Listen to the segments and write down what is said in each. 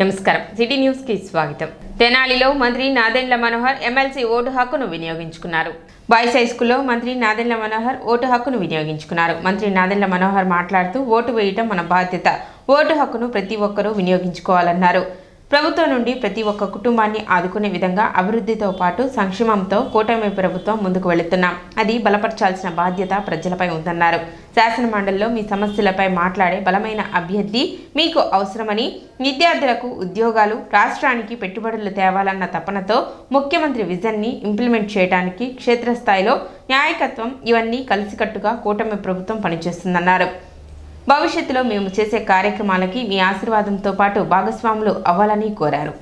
నమస్కారం city news కి స్వాగతం. తెనాలిలో మంత్రి నాదెండ్ల మనోహర్ ఎమ్మెల్సీ ఓటు హక్కును వినియోగించుకున్నారు. బాయ్స్ హై స్కూల్లో మంత్రి నాదెండ్ల మనోహర్ ఓటు హక్కును వినియోగించుకున్నారు. మంత్రి నాదెండ్ల మనోహర్ మాట్లాడుతూ ఓటు వేయటం మన బాధ్యత, ఓటు హక్కును ప్రతి ఒక్కరూ వినియోగించుకోవాలన్నారు. ప్రభుత్వం నుండి ప్రతి ఒక్క కుటుంబాన్ని ఆదుకునే విధంగా అభివృద్ధితో పాటు సంక్షేమంతో కూటమి ప్రభుత్వం ముందుకు వెళుతున్నాం. అది బలపరచాల్సిన బాధ్యత ప్రజలపై ఉందన్నారు. శాసన మండలిలో మీ సమస్యలపై మాట్లాడే బలమైన అభ్యర్థి మీకు అవసరమని, విద్యార్థులకు ఉద్యోగాలు, రాష్ట్రానికి పెట్టుబడులు తేవాలన్న తపనతో ముఖ్యమంత్రి విజన్ని ఇంప్లిమెంట్ చేయడానికి క్షేత్రస్థాయిలో నాయకత్వం ఇవన్నీ కలిసికట్టుగా కూటమి ప్రభుత్వం పనిచేస్తుందన్నారు. భవిష్యత్తులో మేము చేసే కార్యక్రమాలకి మీ ఆశీర్వాదంతో పాటు భాగస్వాములు అవ్వాలని కోరారు.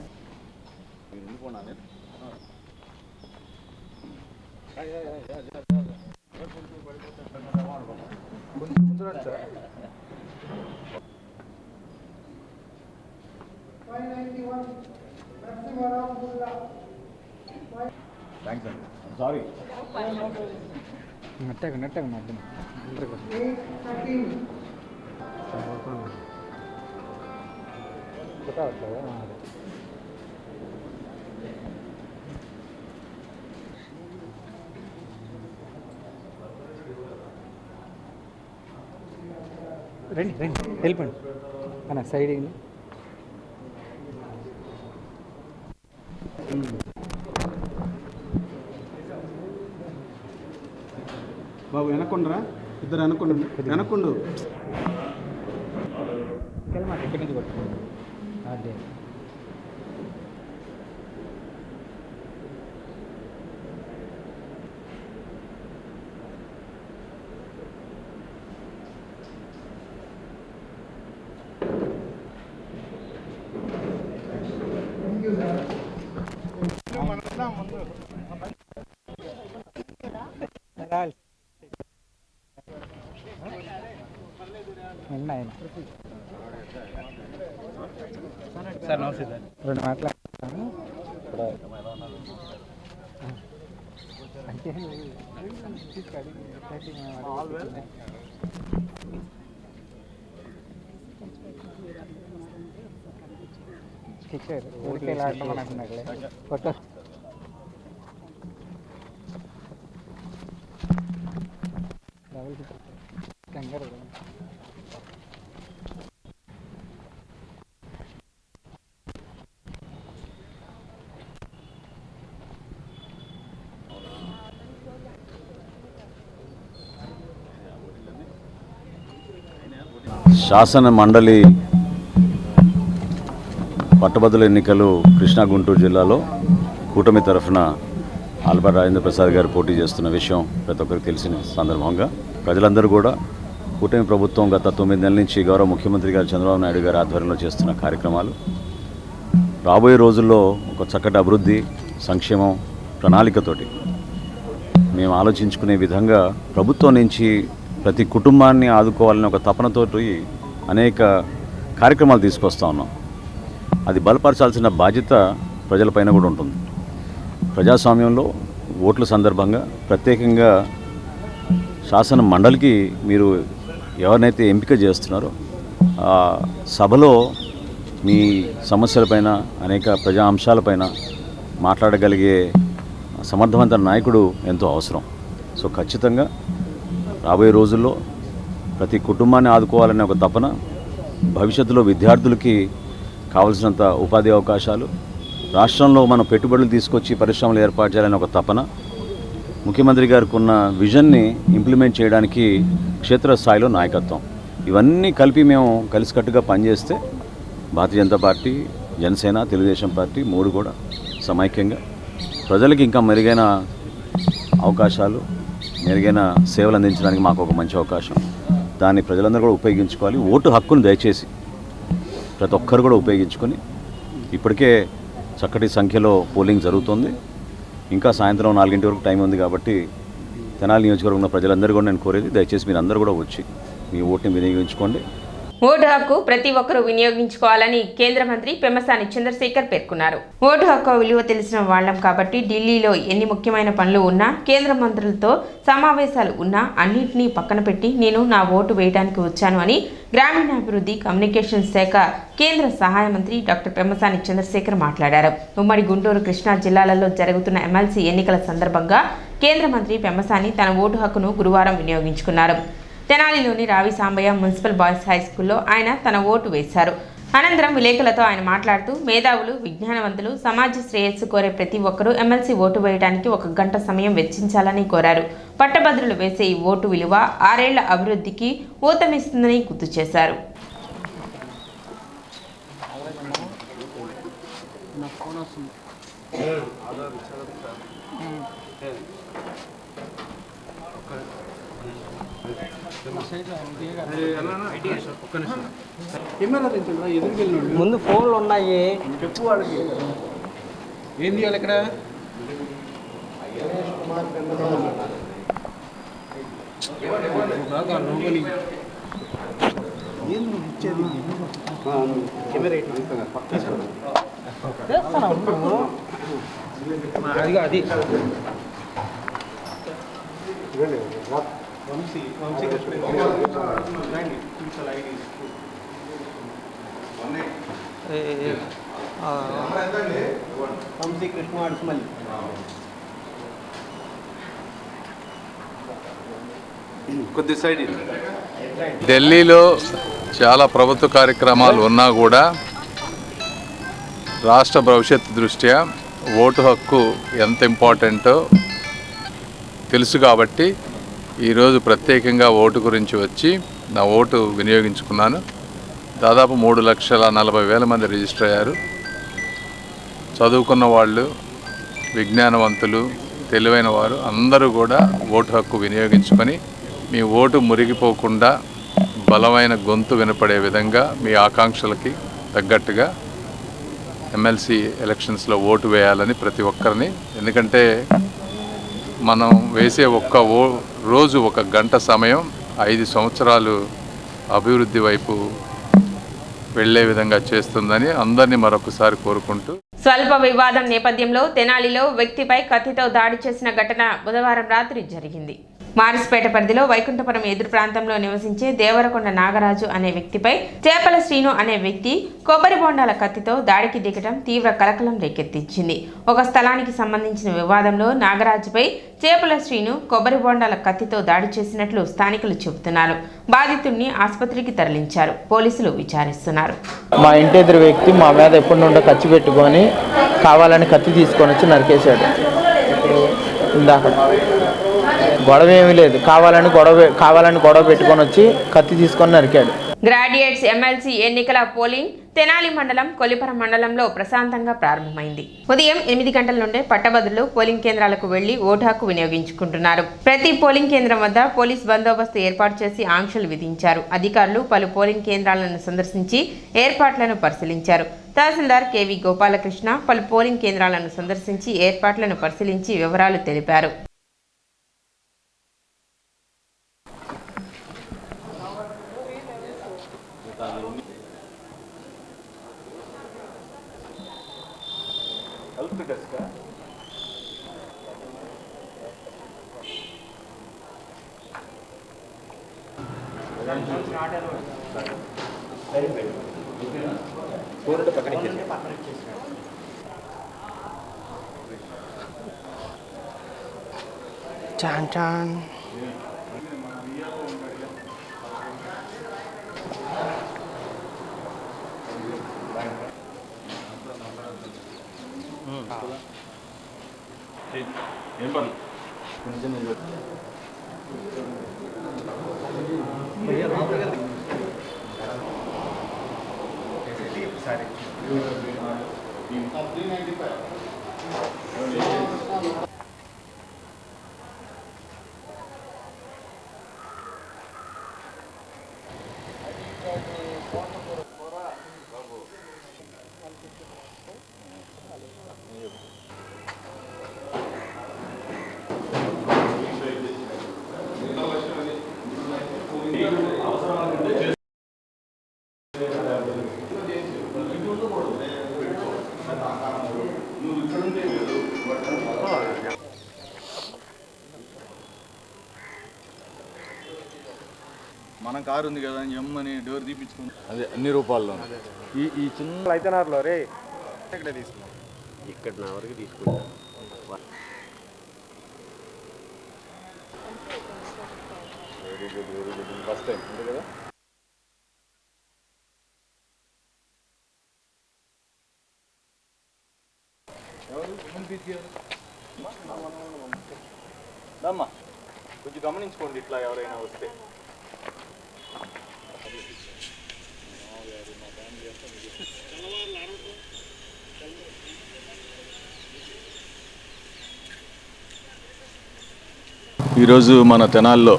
రండి వెళ్ళిపోండి అన్న సైడ్ బాబు వెనకుండరా, ఇద్దరు వెనకుండు మాట ఎక్కడి నుంచి కొట్టుకోండి. అదే సార్ నమస్తే సార్. రెండు మాట్లాడతాను అంటే కిచ్చారు ఊరికే ఆడమని అంటున్నాడులే కొట్ట కంగారు. శాసన మండలి పట్టభద్రుల ఎన్నికలు కృష్ణా గుంటూరు జిల్లాలో కూటమి తరఫున ఆల్బర్ట్ రాజేంద్ర ప్రసాద్ గారు పోటీ చేస్తున్న విషయం ప్రతి ఒక్కరికి తెలిసిన సందర్భంగా ప్రజలందరూ కూడా కూటమి ప్రభుత్వం గత 9 నెలల నుంచి గౌరవ ముఖ్యమంత్రి గారు చంద్రబాబు నాయుడు గారి ఆధ్వర్యంలో చేస్తున్న కార్యక్రమాలు రాబోయే రోజుల్లో ఒక చక్కటి అభివృద్ధి, సంక్షేమం ప్రణాళికతోటి మేము ఆలోచించుకునే విధంగా ప్రభుత్వం నుంచి ప్రతి కుటుంబాన్ని ఆదుకోవాలని ఒక తపనతోటి అనేక కార్యక్రమాలు తీసుకొస్తా ఉన్నాం. అది బలపరచాల్సిన బాధ్యత ప్రజలపైన కూడా ఉంటుంది. ప్రజాస్వామ్యంలో ఓట్ల సందర్భంగా ప్రత్యేకంగా శాసన మండలికి మీరు ఎవరినైతే ఎంపిక చేస్తున్నారో ఆ సభలో మీ సమస్యలపైన, అనేక ప్రజా అంశాలపైన మాట్లాడగలిగే సమర్థవంతమైన నాయకుడు ఎంతో అవసరం. సో ఖచ్చితంగా రాబోయే రోజుల్లో ప్రతి కుటుంబాన్ని ఆదుకోవాలనే ఒక తపన, భవిష్యత్తులో విద్యార్థులకి కావలసినంత ఉపాధి అవకాశాలు, రాష్ట్రంలో మనం పెట్టుబడులు తీసుకొచ్చి పరిశ్రమలు ఏర్పాటు చేయాలనే ఒక తపన, ముఖ్యమంత్రి గారికి ఉన్న విజన్ని ఇంప్లిమెంట్ చేయడానికి క్షేత్రస్థాయిలో నాయకత్వం, ఇవన్నీ కలిపి మేము కలిసికట్టుగా పనిచేస్తే భారతీయ జనతా పార్టీ, జనసేన, తెలుగుదేశం పార్టీ 3 కూడా సమైక్యంగా ప్రజలకి ఇంకా మెరుగైన అవకాశాలు, మెరుగైన సేవలు అందించడానికి మాకు ఒక మంచి అవకాశం. దాన్ని ప్రజలందరూ కూడా ఉపయోగించుకోవాలి. ఓటు హక్కును దయచేసి ప్రతి ఒక్కరు కూడా ఉపయోగించుకొని, ఇప్పటికే చక్కటి సంఖ్యలో పోలింగ్ జరుగుతుంది. ఇంకా సాయంత్రం 4 గంటల వరకు టైం ఉంది కాబట్టి తెనాలి నియోజకవర్గంలో ప్రజలందరూ కూడా నేను కోరేది, దయచేసి మీరు అందరూ కూడా వచ్చి మీ ఓటుని వినియోగించుకోండి. ఓటు హక్కు ప్రతి ఒక్కరూ వినియోగించుకోవాలని కేంద్ర మంత్రి పెమ్మసాని చంద్రశేఖర్ పేర్కొన్నారు. ఓటు హక్కు విలువ తెలిసిన వాళ్లం కాబట్టి ఢిల్లీలో ఎన్ని ముఖ్యమైన పనులు ఉన్నా, కేంద్ర మంత్రులతో సమావేశాలు ఉన్నా అన్నింటినీ పక్కన పెట్టి నేను నా ఓటు వేయడానికి వచ్చాను అని గ్రామీణాభివృద్ధి కమ్యూనికేషన్ శాఖ కేంద్ర సహాయ మంత్రి డాక్టర్ పెమ్మసాని చంద్రశేఖర్ మాట్లాడారు. ఉమ్మడి గుంటూరు, కృష్ణా జిల్లాలలో జరుగుతున్న ఎమ్మెల్సీ ఎన్నికల సందర్భంగా కేంద్ర మంత్రి పెమ్మసాని తన ఓటు హక్కును గురువారం వినియోగించుకున్నారు. తెనాలిలోని రావి సాంబయ్య మున్సిపల్ బాయ్స్ హై స్కూల్లో ఆయన తన ఓటు వేశారు. అనంతరం విలేకరులతో ఆయన మాట్లాడుతూ మేధావులు, విజ్ఞానవంతులు, సమాజ శ్రేయస్సు కోరే ప్రతి ఒక్కరూ ఎమ్మెల్సీ ఓటు వేయడానికి 1 గంట సమయం వెచ్చించాలని కోరారు. పట్టభద్రులు వేసే ఈ ఓటు విలువ 6 ఏళ్ల అభివృద్ధికి ఊతమిస్తుందని గుర్తు చేశారు. ముందు ఫోన్లు ఉన్నాయి, చెప్పు వాళ్ళకి ఏం తీయాలి ఇక్కడ. అది ఢిల్లీలో చాలా ప్రభుత్వ కార్యక్రమాలు ఉన్నా కూడా రాష్ట్ర భవిష్యత్తు దృష్ట్యా ఓటు హక్కు ఎంత ఇంపార్టెంటో తెలుసు కాబట్టి ఈరోజు ప్రత్యేకంగా ఓటు గురించి వచ్చి నా ఓటు వినియోగించుకున్నాను. దాదాపు 3,40,000 మంది రిజిస్టర్ అయ్యారు. చదువుకున్న వాళ్ళు, విజ్ఞానవంతులు, తెలివైన వారు అందరూ కూడా ఓటు హక్కు వినియోగించుకొని మీ ఓటు మురిగిపోకుండా బలమైన గొంతు వినపడే విధంగా మీ ఆకాంక్షలకి తగ్గట్టుగా ఎమ్మెల్సీ ఎలక్షన్స్లో ఓటు వేయాలని ప్రతి ఒక్కరిని, ఎందుకంటే మనం వేసే రోజు 1 గంట సమయం 5 సంవత్సరాలు అభివృద్ధి వైపు వెళ్లే విధంగా చేస్తుందని అందరినీ మరొకసారి కోరుకుంటూ. స్వల్ప వివాదం నేపథ్యంలో తెనాలిలో వ్యక్తిపై కత్తితో దాడి చేసిన ఘటన బుధవారం రాత్రి జరిగింది. మారిస్పేట పరిధిలో వైకుంఠపురం ఎదురు ప్రాంతంలో నివసించే దేవరకొండ నాగరాజు అనే వ్యక్తిపై చేపల శ్రీను అనే వ్యక్తి కొబ్బరి బొండాల కత్తితో దాడికి దిగటం తీవ్ర కలకలం రేకెత్తించింది. ఒక స్థలానికి సంబంధించిన వివాదంలో నాగరాజుపై చేపల శ్రీను కొబ్బరి బొండాల కత్తితో దాడి చేసినట్లు స్థానికులు చెబుతున్నారు. బాధితుడిని ఆసుపత్రికి తరలించారు. పోలీసులు విచారిస్తున్నారు. మా ఇంటి ఎదురు వ్యక్తి మా మీద ఎప్పటి నుండో ఖర్చు పెట్టుకొని కావాలని కత్తి తీసుకొని వచ్చి నరికేశాడు. ఇందాక గొడవ ఏమీ లేదు, కావాలని గొడవ పెట్టుకొని వచ్చి కత్తి తీసుకొని నరికాడు. గ్రాడ్యుయేట్స్ ఎమ్మెల్సీ ఎన్నికల పోలింగ్ తెనాలి మండలం, కొల్లిపర మండలంలో ప్రశాంతంగా ప్రారంభమైంది. ఉదయం 8 గంటల నుండే పట్టభద్రులు పోలింగ్ కేంద్రాలకు వెళ్లి ఓటు హక్కు వినియోగించుకుంటున్నారు. ప్రతి పోలింగ్ కేంద్రం వద్ద పోలీస్ బందోబస్తు ఏర్పాటు చేసి ఆంక్షలు విధించారు. అధికారులు పలు పోలింగ్ కేంద్రాలను సందర్శించి ఏర్పాట్లను పరిశీలించారు. తహసీల్దార్ కేవి గోపాలకృష్ణ పలు పోలింగ్ కేంద్రాలను సందర్శించి ఏర్పాట్లను పరిశీలించి వివరాలు తెలిపారు. చాన్ చాన్ ఏం పని మన కారు ఉంది కదా అని ఎమ్మని డోర్ తీపించుకుని అదే అన్ని రూపాల్లో ఈ చిన్న అయితేనారులో రే ఇక్కడ తీసుకున్నాం. ఇక్కడ నా వరకు తీసుకుంటాను. వెరీ గుడ్ ఫస్ట్ టైం అంతే కదా. దమ్మా కొంచెం గమనించుకోండి ఇట్లా ఎవరైనా వస్తే. ఈరోజు మన తెనాల్లో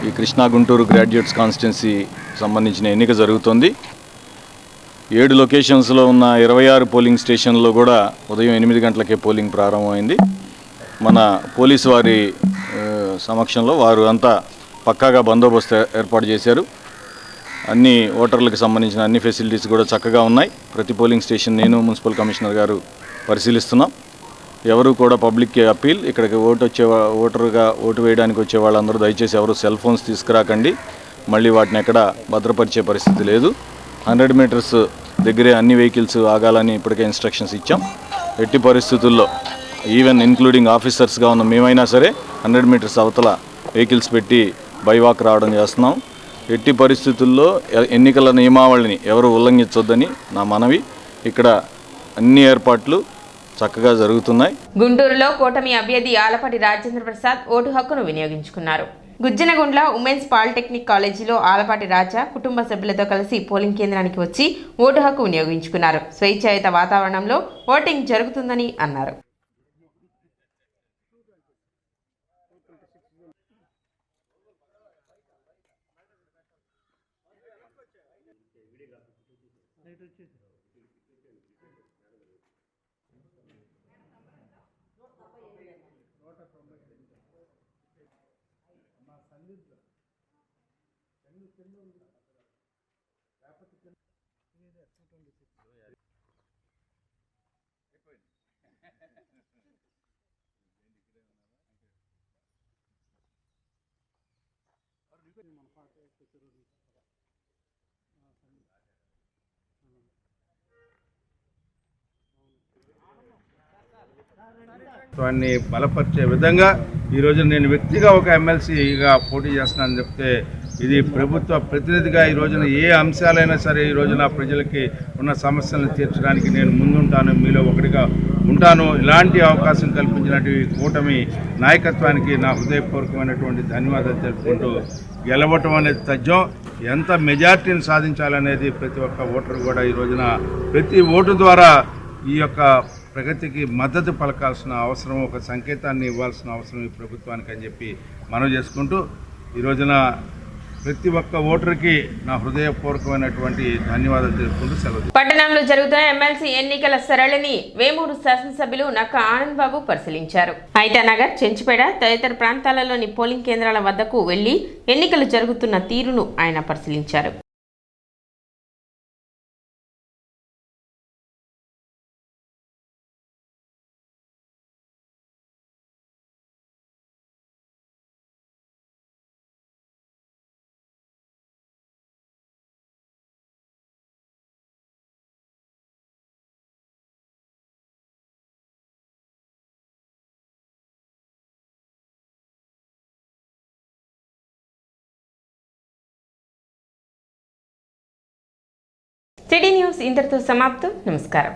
ఈ కృష్ణా గుంటూరు గ్రాడ్యుయేట్స్ కాన్స్టిట్యున్సీ సంబంధించిన ఎన్నిక జరుగుతుంది. 7 లొకేషన్స్లో ఉన్న 26 పోలింగ్ స్టేషన్లో కూడా ఉదయం 8 గంటలకే పోలింగ్ ప్రారంభమైంది. మన పోలీసు వారి సమక్షంలో వారు అంతా పక్కాగా బందోబస్తు ఏర్పాటు చేశారు. అన్ని ఓటర్లకు సంబంధించిన అన్ని ఫెసిలిటీస్ కూడా చక్కగా ఉన్నాయి. ప్రతి పోలింగ్ స్టేషన్ నేను మున్సిపల్ కమిషనర్ గారు పరిశీలిస్తున్నాం. ఎవరు కూడా పబ్లిక్కి అప్పీల్, ఇక్కడికి ఓటరుగా ఓటు వేయడానికి వచ్చే వాళ్ళందరూ దయచేసి ఎవరు సెల్ ఫోన్స్ తీసుకురాకండి. మళ్ళీ వాటిని ఎక్కడ భద్రపరిచే పరిస్థితి లేదు. 100 మీటర్స్ దగ్గరే అన్ని వెహికల్స్ ఆగాలని ఇప్పటికే ఇన్స్ట్రక్షన్స్ ఇచ్చాం. ఎట్టి పరిస్థితుల్లో ఈవెన్ ఇంక్లూడింగ్ ఆఫీసర్స్గా ఉన్న మేమైనా సరే 100 మీటర్స్ అవతల వెహికల్స్ పెట్టి బైవాక్ రావడం చేస్తున్నాం. ఎట్టి పరిస్థితుల్లో ఎన్నికల నియమావళిని ఎవరు ఉల్లంఘించొద్దని నా మనవి. ఇక్కడ అన్ని ఏర్పాట్లు చక్కగా జరుగుతున్నాయి. గుంటూరులో కూటమి అభ్యర్థి ఆలపాటి రాజేంద్ర ప్రసాద్ ఓటు హక్కును వినియోగించుకున్నారు. గుజ్జనగుండ్ల ఉమెన్స్ పాలిటెక్నిక్ కాలేజీలో ఆలపాటి రాజా కుటుంబ సభ్యులతో కలిసి పోలింగ్ కేంద్రానికి వచ్చి ఓటు హక్కు వినియోగించుకున్నారు. స్వేచ్ఛాయుత వాతావరణంలో ఓటింగ్ జరుగుతుందని అన్నారు. వాడిని బలపరిచే విధంగా ఈరోజు నేను వ్యక్తిగా ఒక ఎమ్మెల్సీగా పోటీ చేస్తున్నానని చెప్తే ఇది ప్రభుత్వ ప్రతినిధిగా ఈ రోజున ఏ అంశాలైనా సరే ఈ రోజున ప్రజలకి ఉన్న సమస్యలను తీర్చడానికి నేను ముందుంటాను, మీలో ఒకటిగా ఉంటాను. ఇలాంటి అవకాశం కల్పించినటువంటి కూటమి నాయకత్వానికి నా హృదయపూర్వకమైనటువంటి ధన్యవాదాలు తెలుపుకుంటూ, గెలవటం అనేది తథ్యం, ఎంత మెజార్టీని సాధించాలనేది ప్రతి ఒక్క ఓటరు కూడా ఈ రోజున ప్రతి ఓటు ద్వారా ఈ యొక్క ప్రగతికి మద్దతు పలకాల్సిన అవసరం, ఒక సంకేతాన్ని ఇవ్వాల్సిన అవసరం ఈ ప్రభుత్వానికి అని చెప్పి మనం చేసుకుంటూ ఈ రోజున ప్రతి ఒక్క ఓటర్కి నా హృదయపూర్వకమైనటువంటి ధన్యవాదాలు తెలుపుకుంటూ సెలవు. పట్టణంలో జరుగుతున్న ఎమ్మెల్సీ ఎన్నికల సరళిని వేమూరు శాసనసభ్యులు నక్క ఆనంద్ బాబు పరిశీలించారు. ఐటానగర్, చెంచుపేట తదితర ప్రాంతాలలోని పోలింగ్ కేంద్రాల వద్దకు వెళ్లి ఎన్నికలు జరుగుతున్న తీరును ఆయన పరిశీలించారు. సిటీ న్యూస్ ఇంతటితో సమాప్తం. నమస్కారం.